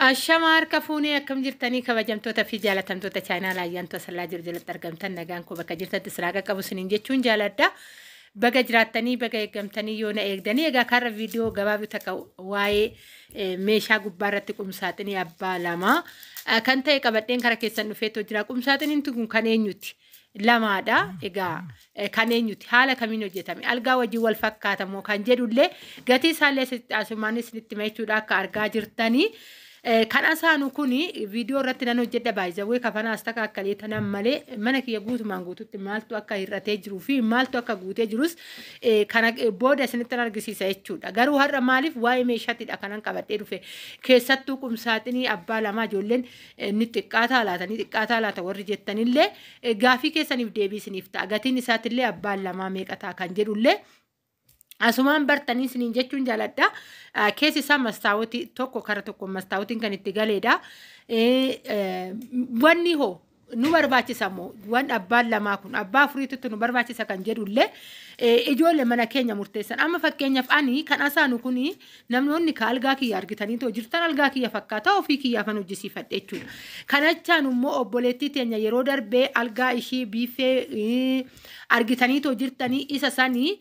الشمار كفوني كم جرتني كبجمتو في جالة تمتو تشاينا لا ينتو سلا جرجل ترجم تنجان كوبا كجرت تسراقة كابو سنين جتشون جالة بقى جراتني بقى جمتني يونا إقدني إجا كار فيديو جواب تكا واي ميشا قبارتكم ساتني أبا لما كنت يكبرتين كاركيسن نفيتو جراكم ساتني انتو كانينيوتي لما دا إجا كانينيوتي حالا كمينو جتامي ألقا وجي والفكات مو كان جدولة قتي سالة ست أسماني سنتميشو دا كارجا جرتني كان أسانو كوني فيديو رتنا نوجد بايزا كفانا استكا كليتنا مالي منك يجوت مانغوتو مالتو أكا يرتجرو في مالتو أكا جوتي جروس كان بود سنتنا رجسي سايتشود أجرو هر مالف واي ميشاتي أكنن كبتيرو في كيساتو كم ساتني أبا لما جولن نتكاتا لا تاني تكاتا لا تورجتني اللي غافي كيساني بديبي سنيفتا أجتني سات اللي أبا لما ميك أتا كان جرو اللي أسمان برتني سنين جتون جالدا كيسي سام مستاوتي توكو كارتوكو مستاوتين كان اتقالي دا واني هو نوبر باتي سامو وان أبال لما كون أبا فريتو نوبر باتي سكان جدو اللي إجول لمنا كينيا مرتسان أما فكينيا فاني كان أسانو كوني نمنون نكالغا كي يارجتاني تو جرتان الغا كي يفكاتا وفي كي يفنو جسي فتيتشو كان أجانو مو أبوليتي تينيا يرودر بي الغا إشي بيفي أرجتاني تو جرتاني إسا ساني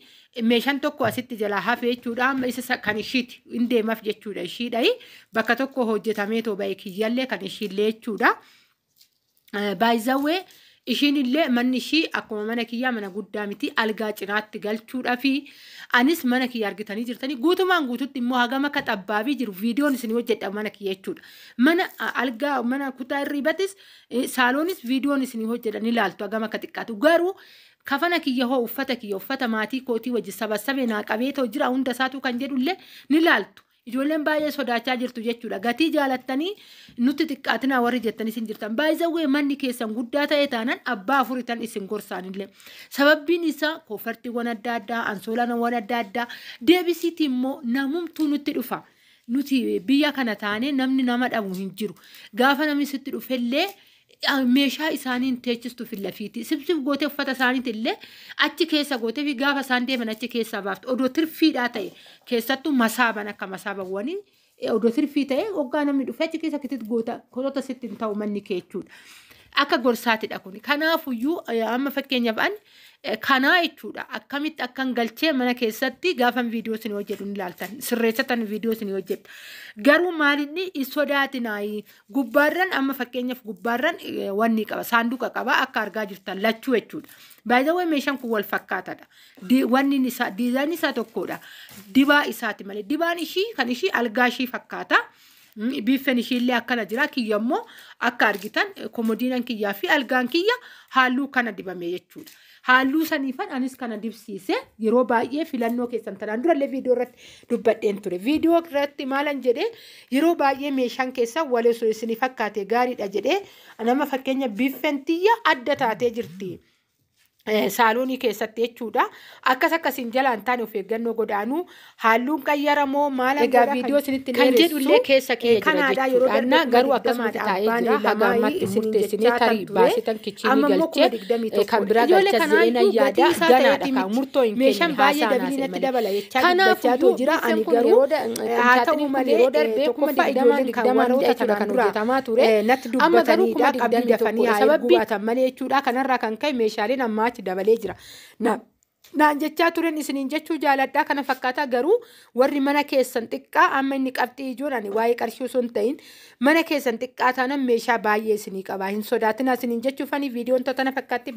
meeshaan tokko asitti jalaa hafee jechuudha amma isa kan ishiiti hin deemaaf jechuudha ishiidhayi bakka tokko hojjetamee too ba'e kiyyallee kan ishiillee jechuudha baay'izawwee ishiinillee manni ishii akkuma mana kiyyaa mana guddaa miti algaa cinaatti galchuudha fi anis mana kiyya argitanii jirtanii guutumaan guututti immoo hagama akka xabbaabii jiru viidiyoon isin hojjedha mana kiyya jechuudha mana algaa mana kutaa irriibatis saaloonis viidiyoon isin hojjedhan ilaaltu hagama akka xiqqaatu garuu كفنا كي هو وفتا ماتي كوتي وجي سبسبه ناقبيتو جرا هندا ساتو كان جدولله نلالتو ijoolleen baay'ee sodaachaa jirtu jechuudha gatii jaalattanii nuti xiqqaatina warri jettanii isin jirtan baay'ee manni keessan guddaa ta'e taanan abbaa afuritan isin gorsaanillee sababbiin isaa kofartiiwwan adda addaa ansoolaan adda addaa deebisiitii immoo namumtuu nutti dhufa nuti biyya kana taane namni nama dhabu hin jiru gaafa namni sitti dhufellee meeshaa isaaniin teechistu fillafiiti sibsib gootee uffata isaaniitillee achi keessa gootee fi gaafa isaan deeman achi keessaa baaftu odoo tirfiidhaa ta'e keessattuu masaaban akka masaabawwanii odoo tirfii ta'e waggaa namni dhufee achi keessa kitit goota kotota sitti hin ta'u manni kee jechuudha akka gorsaatidha kun kanaafuyyuu amma fakkeenyaaf an kanaa jechuudha akkamitti akkan galchee mana keessatti gaafan viidiyoo isin hojjedhu ni ilaaltan sirreessatan viidiyoo isin hojjedhu garuu maalinni sodaatinaayi gubbaarran amma fakkeenyaaf gubbaarran wanni qaba saanduqa qaba akka argaa jirtan lachuu jechuudha baay'ee meeshaan kun wal fakkaatadha wanni isaa diizaayinii isaa tokkodha dibaa isaati malee dibaan ishii kan ishii algaa ishii fakkaata biiffen ishiillee akkana jira kiyyammoo akka argitan komodiinan kiyyaa fi algaan kiyya halluu kana dibame jechuudha halluu saniifan anis kana dibsiise yeroo baay'ee filannoo keessan tanaan durallee viidiyoo irratti dubbadheen ture viidiyoo irratti maalan jedhee yeroo baay'ee meeshaan keessa waleessoo isinii fakkaate gaariidha jedhee nama fakkeenya biiffen tiyya adda taatee jirti. Saalonii keessatti jechuudha akkas akkasiin jalaan taane of eeggannoo godaanuu halluun qayyaramoo maal egaa viidiyoo isinitti kan jedhullee keessa kee jira jechuudha garuu akkasumatti taa'ee jira lagaamatti murteessinee tarii baasitan kichiinii galchee kan biraa galcha zeena yaada ganaadha kan murtoo hin meeshaan baay'ee dabiliinatti dabala jechaa kanaafuu jira ani garuu haa ta'u malee yeroo darbee kuma digdamaa roota kan hojjetamaa ture natti dubbataniidha qabdii dafanii haa eeggubaatan malee jechuudha kanarraa kan ka'e meeshaaleen ammaa dabalee jira naan jechaa turen isiniin jechuu jaaladhaa kana fakkaataa garuu warri mana keessan xiqqaa amma inni qabxii ijoon ani waa'ee qarshii osoo hin ta'in mana keessan xiqqaa taanan meeshaa baay'ee isinii qabaa hin sodaatinaa isiniin jechuufanii viidiyoon tana fakkaatti